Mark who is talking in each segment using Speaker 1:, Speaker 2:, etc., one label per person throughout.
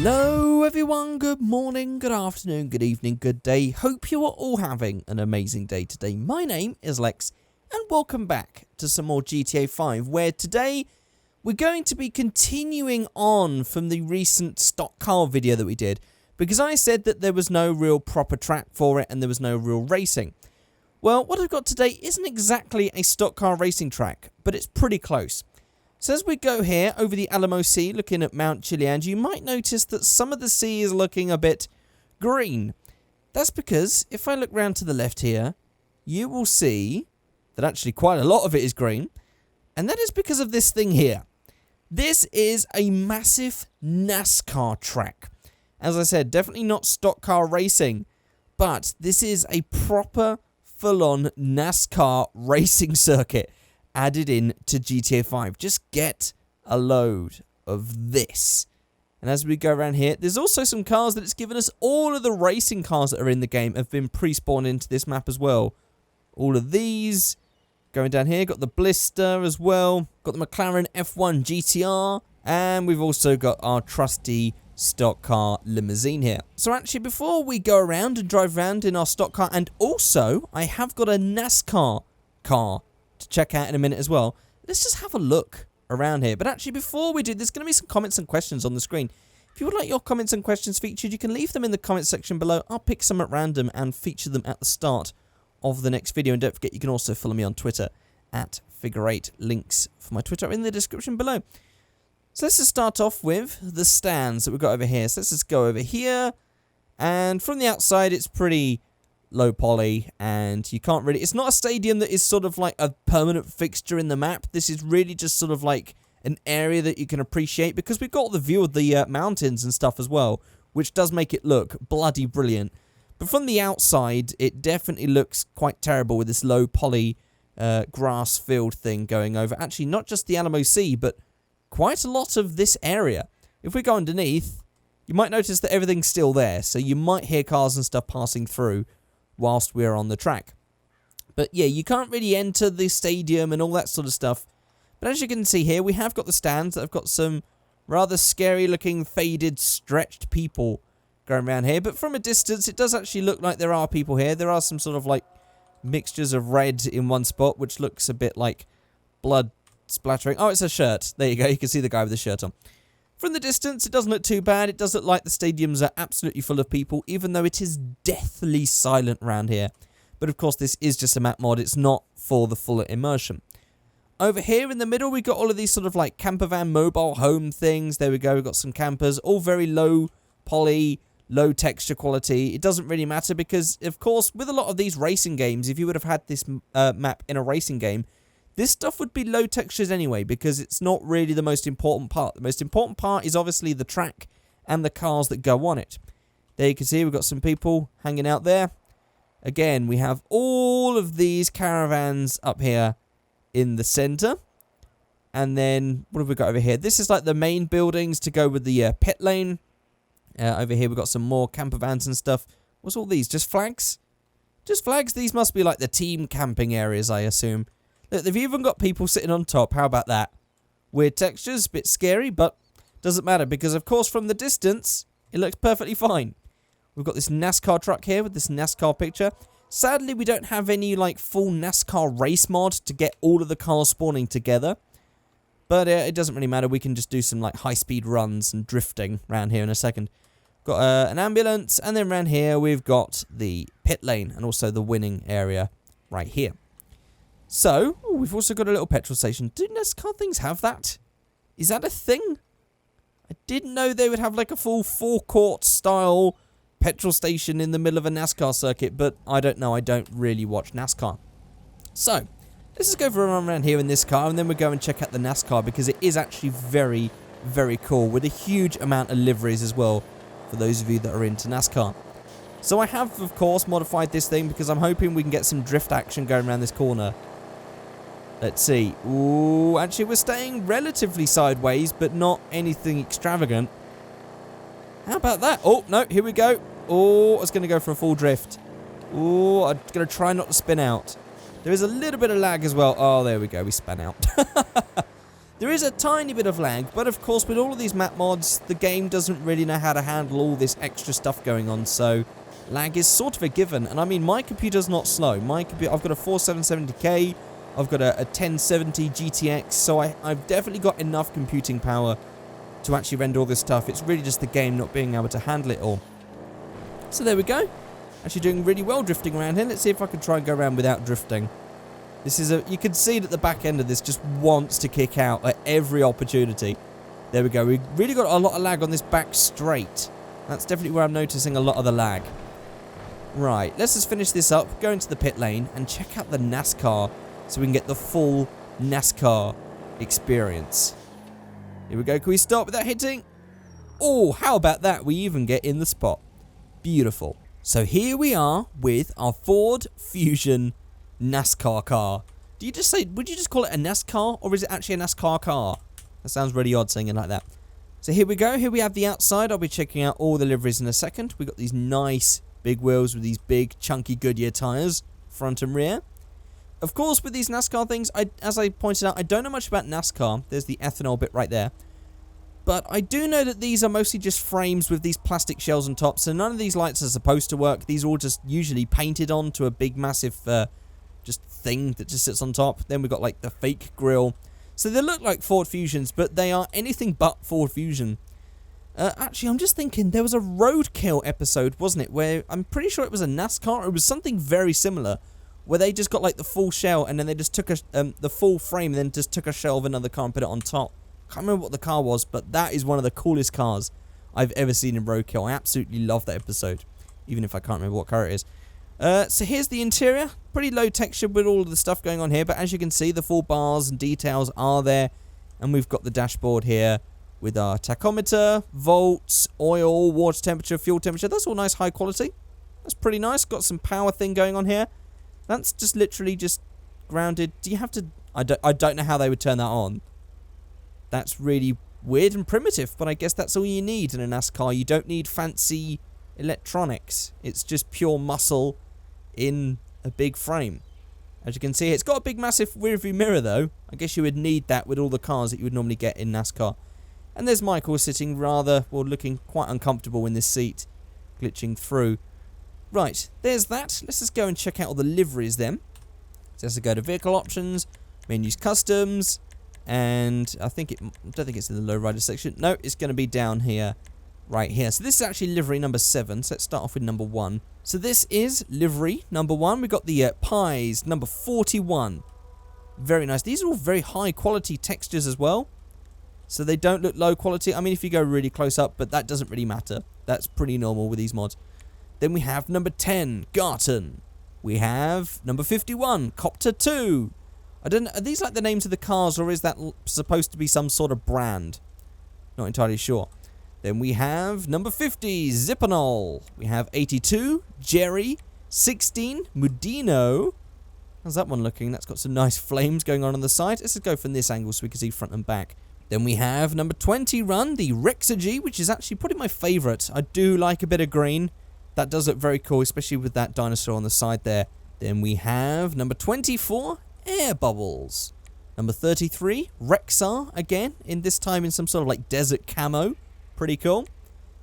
Speaker 1: Hello everyone, good morning, good afternoon, good evening, good day. Hope you are all having an amazing day today. My name is Lex and welcome back to some more GTA 5, where today we're going to be continuing on from the recent stock car video that we did, because I said that there was no real proper track for it and there was no real racing. Well, what I've got today isn't exactly a stock car racing track, but it's pretty close. So as we go here over the Alamo Sea, looking at Mount Chiliad, you might notice that some of the sea is looking a bit green. That's because if I look round to the left here, you will see that actually quite a lot of it is green. And that is because of this thing here. This is a massive NASCAR track. As I said, definitely not stock car racing, but this is a proper full-on NASCAR racing circuit added in to GTA 5. Just get a load of this. And as we go around here, there's also some cars that it's given us. All of the racing cars that are in the game have been pre-spawned into this map as well. All of these. Going down here, got the Blister as well. Got the McLaren F1 GTR. And we've also got our trusty stock car limousine here. So actually, before we go around and drive around in our stock car, and also I have got a NASCAR car to check out in a minute as well. Let's just have a look around here. But actually, before we do, there's going to be some comments and questions on the screen. If you would like your comments and questions featured, you can leave them in the comment section below. I'll pick some at random and feature them at the start of the next video. And don't forget, you can also follow me on Twitter at Figureight. Links for my Twitter are in the description below. So let's just start off with the stands that we've got over here. So let's just go over here. And from the outside, it's pretty low poly, and you can't really... It's not a stadium that is sort of like a permanent fixture in the map. This is really just sort of like an area that you can appreciate, because we've got the view of the mountains and stuff as well, which does make it look bloody brilliant. But from the outside, it definitely looks quite terrible with this low poly grass field thing going over. Actually, not just the Alamo Sea, but quite a lot of this area. If we go underneath, you might notice that everything's still there, so you might hear cars and stuff passing through whilst we're on the track. But yeah, you can't really enter the stadium and all that sort of stuff. But as you can see here, we have got the stands that have got some rather scary looking faded stretched people going around here. But from a distance, it does actually look like there are people here. There are some sort of like mixtures of red in one spot, which looks a bit like blood splattering. Oh, it's a shirt. There you go. You can see the guy with the shirt on. From the distance, it doesn't look too bad. It does look like the stadiums are absolutely full of people, even though it is deathly silent around here. But of course, this is just a map mod. It's not for the full immersion. Over here in the middle, we've got all of these sort of like camper van mobile home things. There we go. We've got some campers, all very low poly, low texture quality. It doesn't really matter because, of course, with a lot of these racing games, if you would have had this map in a racing game, this stuff would be low textures anyway, because it's not really the most important part. The most important part is obviously the track and the cars that go on it. There you can see we've got some people hanging out there. Again, we have all of these caravans up here in the center. And then, what have we got over here? This is like the main buildings to go with the pit lane. Over here we've got some more camper vans and stuff. What's all these? Just flags? Just flags? These must be like the team camping areas, I assume. Look, they've even got people sitting on top. How about that? Weird textures, a bit scary, but doesn't matter because, of course, from the distance, it looks perfectly fine. We've got this NASCAR truck here with this NASCAR picture. Sadly, we don't have any, like, full NASCAR race mod to get all of the cars spawning together. But it doesn't really matter. We can just do some, like, high-speed runs and drifting around here in a second. Got an ambulance, and then around here, we've got the pit lane and also the winning area right here. So, we've also got a little petrol station. Do NASCAR things have that? Is that a thing? I didn't know they would have like a full forecourt style petrol station in the middle of a NASCAR circuit, but I don't know. I don't really watch NASCAR. So, let's just go for a run around here in this car, and then we'll go and check out the NASCAR, because it is actually very, very cool, with a huge amount of liveries as well, for those of you that are into NASCAR. So I have, of course, modified this thing, because I'm hoping we can get some drift action going around this corner. Let's see. Ooh, actually, we're staying relatively sideways, but not anything extravagant. How about that? Oh, no, here we go. Oh, I was going to go for a full drift. Oh, I'm going to try not to spin out. There is a little bit of lag as well. Oh, there we go. We spun out. There is a tiny bit of lag, but of course with all of these map mods, the game doesn't really know how to handle all this extra stuff going on, so lag is sort of a given. And I mean, my computer's not slow. My computer, I've got a 4770K, I've got a 1070 GTX, so I've definitely got enough computing power to actually render all this stuff. It's really just the game not being able to handle it all. So there we go. Actually doing really well drifting around here. Let's see if I can try and go around without drifting. This is you can see that the back end of this just wants to kick out at every opportunity. There we go. We really got a lot of lag on this back straight. That's definitely where I'm noticing a lot of the lag. Right, let's just finish this up, go into the pit lane, and check out the Nascar so we can get the full Nascar experience. Here we go. Can we start without hitting? Oh, how about that? We even get in the spot. Beautiful. So here we are with our Ford Fusion NASCAR car. Would you just call it a NASCAR, or is it actually a NASCAR car? That sounds really odd saying it like that. So here we go. Here we have the outside. I'll be checking out all the liveries in a second. We've got these nice big wheels with these big chunky Goodyear tyres, front and rear. Of course, with these NASCAR things, as I pointed out, I don't know much about NASCAR. There's the ethanol bit right there. But I do know that these are mostly just frames with these plastic shells on top, so none of these lights are supposed to work. These are all just usually painted onto a big, massive just thing that just sits on top. Then we've got like the fake grille. So they look like Ford Fusions, but they are anything but Ford Fusion. Actually, I'm just thinking, there was a Roadkill episode, wasn't it, where I'm pretty sure it was a NASCAR, or it was something very similar, where they just got like the full shell, and then they just took the full frame, and then just took a shell of another car and put it on top. Can't remember what the car was, but that is one of the coolest cars I've ever seen in Roadkill. I absolutely love that episode, even if I can't remember what car it is. So here's the interior. Pretty low texture with all of the stuff going on here, but as you can see, the full bars and details are there. And we've got the dashboard here with our tachometer, volts, oil, water temperature, fuel temperature. That's all nice high quality. That's pretty nice. Got some power thing going on here. That's just literally just grounded. Do you have to... I don't know how they would turn that on. That's really weird and primitive, but I guess that's all you need in a NASCAR. You don't need fancy electronics. It's just pure muscle in a big frame. As you can see, it's got a big massive rear view mirror though. I guess you would need that with all the cars that you would normally get in NASCAR. And there's Michael sitting rather, well, looking quite uncomfortable in this seat, glitching through. Right, there's that. Let's just go and check out all the liveries then. So let's go to vehicle options, menus, customs, and I don't think it's in the lowrider section. No, it's going to be down here, right here. So this is actually livery number 7. So let's start off with number 1. So this is livery number 1. We've got the pies number 41. Very nice. These are all very high quality textures as well. So they don't look low quality. I mean, if you go really close up, but that doesn't really matter. That's pretty normal with these mods. Then we have number 10, Garton. We have number 51, Copter 2. I don't know, are these like the names of the cars, or is that supposed to be some sort of brand? Not entirely sure. Then we have number 50, Zippanol. We have 82, Jerry. 16, Mudino. How's that one looking? That's got some nice flames going on the side. Let's just go from this angle so we can see front and back. Then we have number 20 run, the Rexergy, which is actually probably my favourite. I do like a bit of green. That does look very cool, especially with that dinosaur on the side there. Then we have number 24, Air Bubbles. Number 33, Rexar, again, in this time in some sort of like desert camo. Pretty cool.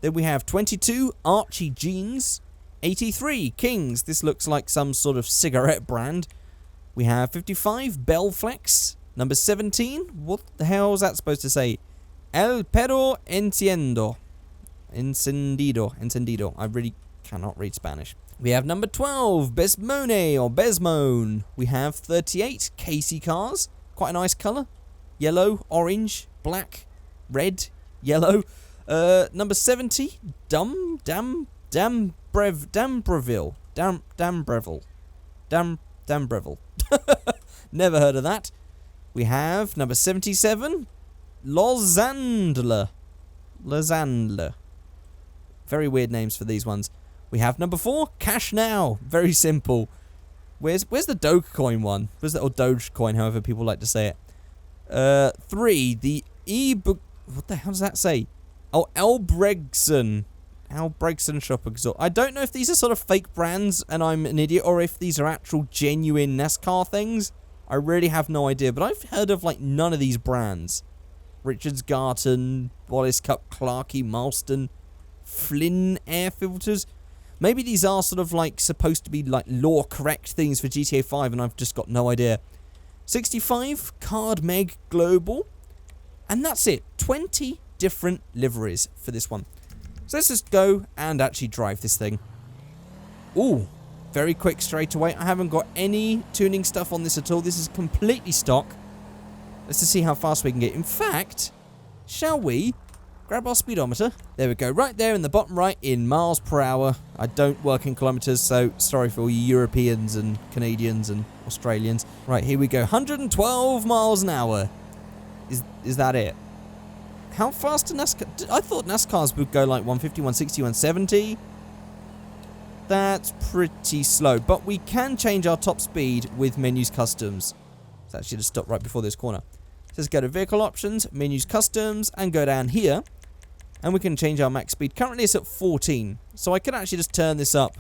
Speaker 1: Then we have 22, Archie Jeans. 83, Kings. This looks like some sort of cigarette brand. We have 55, Bellflex. Number 17, what the hell is that supposed to say? El Perro Enciendo. Encendido. I really cannot read Spanish. We have number 12, Besmone or Besmone. We have 38, Casey Cars. Quite a nice colour. Yellow, orange, black, red, yellow. Number 70, Dambreville. Never heard of that. We have number 77, Lozandler. Very weird names for these ones. We have number 4, Cash Now. Very simple. Where's the Dogecoin one? Where's the, or Dogecoin, however people like to say it. 3, the what the hell does that say? Oh, Albregson Shop Exhaust. I don't know if these are sort of fake brands and I'm an idiot, or if these are actual genuine NASCAR things. I really have no idea, but I've heard of like none of these brands. Richards, Garton, Wallace Cup, Clarkey, Marston, Flynn air filters. Maybe these are sort of like supposed to be like law correct things for GTA 5 and I've just got no idea. 65, Card Meg Global. And that's it. 20 different liveries for this one. So let's just go and actually drive this thing. Ooh, very quick straight away. I haven't got any tuning stuff on this at all. This is completely stock. Let's just see how fast we can get. In fact, shall we grab our speedometer? There we go. Right there in the bottom right in miles per hour. I don't work in kilometers, so sorry for all you Europeans and Canadians and Australians. Right, here we go. 112 miles an hour. Is that it? How fast do NASCAR? I thought NASCARs would go like 150, 160, 170. That's pretty slow, but we can change our top speed with menus customs. Let's actually just stop right before this corner. So let's go to vehicle options, menus customs, and go down here. And we can change our max speed. Currently it's at 14. So I can actually just turn this up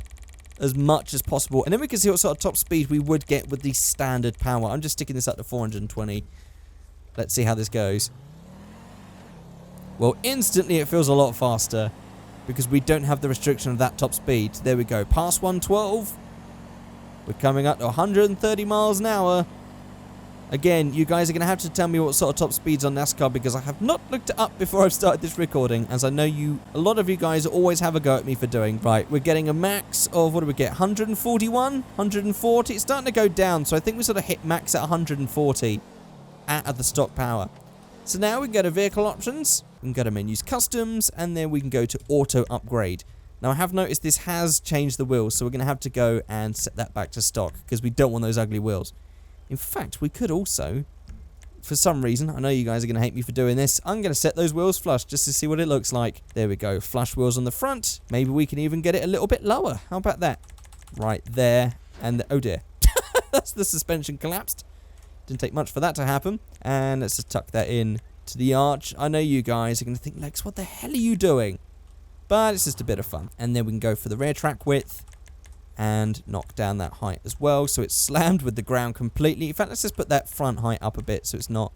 Speaker 1: as much as possible. And then we can see what sort of top speed we would get with the standard power. I'm just sticking this up to 420. Let's see how this goes. Well, instantly it feels a lot faster because we don't have the restriction of that top speed. There we go. Past 112. We're coming up to 130 miles an hour. Again, you guys are going to have to tell me what sort of top speeds on NASCAR because I have not looked it up before I've started this recording, as I know a lot of you guys always have a go at me for doing. Right, we're getting a max of, what do we get, 141, 140? It's starting to go down, so I think we sort of hit max at 140 at the stock power. So now we can go to vehicle options, we can go to menus customs, and then we can go to auto upgrade. Now I have noticed this has changed the wheels, so we're going to have to go and set that back to stock because we don't want those ugly wheels. In fact, we could also, for some reason, I know you guys are going to hate me for doing this, I'm going to set those wheels flush just to see what it looks like. There we go, flush wheels on the front. Maybe we can even get it a little bit lower. How about that? Right there, and oh dear. That's the suspension collapsed. Didn't take much for that to happen. And let's just tuck that in to the arch. I know you guys are going to think, Lex, what the hell are you doing? But it's just a bit of fun. And then we can go for the rear track width and knock down that height as well, so it's slammed with the ground completely. In fact, let's just put that front height up a bit so it's not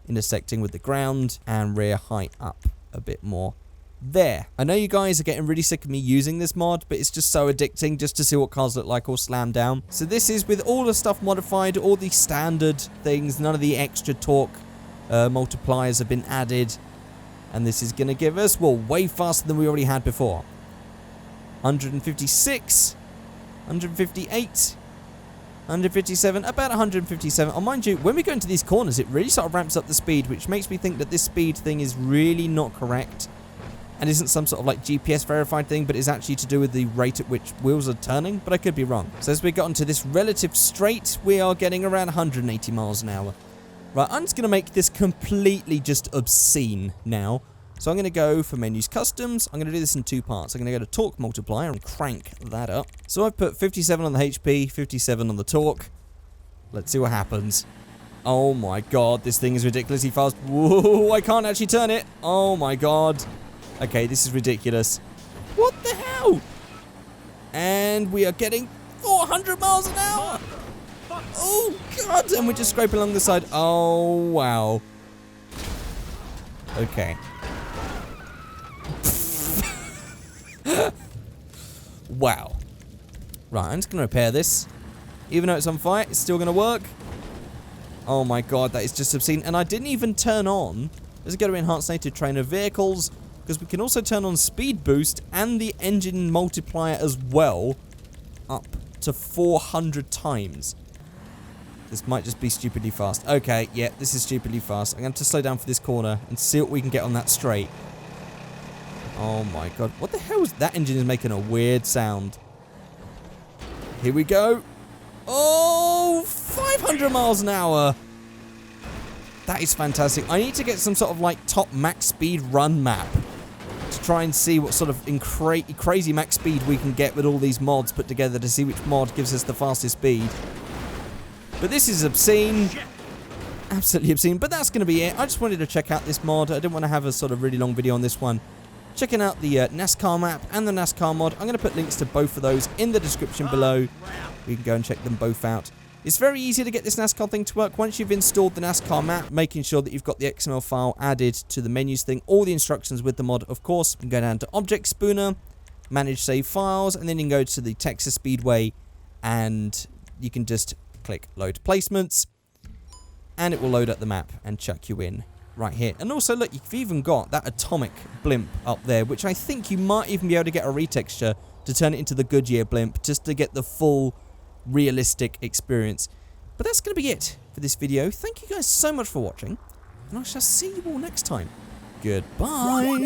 Speaker 1: intersecting with the ground, and rear height up a bit more. There. I know you guys are getting really sick of me using this mod, but it's just so addicting just to see what cars look like all slammed down. So this is with all the stuff modified, all the standard things, none of the extra torque multipliers have been added, and this is going to give us, well, way faster than we already had before. 156. 158, 157, about 157. Oh, mind you, when we go into these corners, it really sort of ramps up the speed, which makes me think that this speed thing is really not correct and isn't some sort of like GPS verified thing, but is actually to do with the rate at which wheels are turning, but I could be wrong. So as we get onto this relative straight, we are getting around 180 miles an hour. Right, I'm just going to make this completely just obscene now. So I'm going to go for menus customs. I'm going to do this in two parts. I'm going to go to torque multiplier and crank that up. So I've put 57 on the HP, 57 on the torque. Let's see what happens. Oh my god, this thing is ridiculously fast. Whoa, I can't actually turn it. Oh my god. Okay, this is ridiculous. What the hell? And we are getting 400 miles an hour. Oh god, and we're just scraping along the side. Oh wow. Okay. Wow. Right, I'm just going to repair this. Even though it's on fire, it's still going to work. Oh my god, that is just obscene. And I didn't even turn on. Let's go to Enhanced Native Trainer Vehicles, because we can also turn on Speed Boost and the engine multiplier as well, up to 400 times. This might just be stupidly fast. Okay, yeah, this is stupidly fast. I'm going to have to slow down for this corner and see what we can get on that straight. Oh my god. What the hell is that? Engine is making a weird sound. Here we go. Oh, 500 miles an hour. That is fantastic. I need to get some sort of like top max speed run map to try and see what sort of crazy max speed we can get with all these mods put together to see which mod gives us the fastest speed. But this is obscene. Absolutely obscene. But that's going to be it. I just wanted to check out this mod. I didn't want to have a sort of really long video on this one. Checking out the NASCAR map and the NASCAR mod. I'm going to put links to both of those in the description below. You can go and check them both out. It's very easy to get this NASCAR thing to work. Once you've installed the NASCAR map, making sure that you've got the XML file added to the menus thing, all the instructions with the mod, of course. You can go down to Object Spooner, Manage Save Files, and then you can go to the Texas Speedway, and you can just click Load Placements, and it will load up the map and chuck you in right here. And also, look, you've even got that atomic blimp up there, which I think you might even be able to get a retexture to turn it into the Goodyear blimp, just to get the full realistic experience. But that's going to be it for this video. Thank you guys so much for watching, and I shall see you all next time. Goodbye.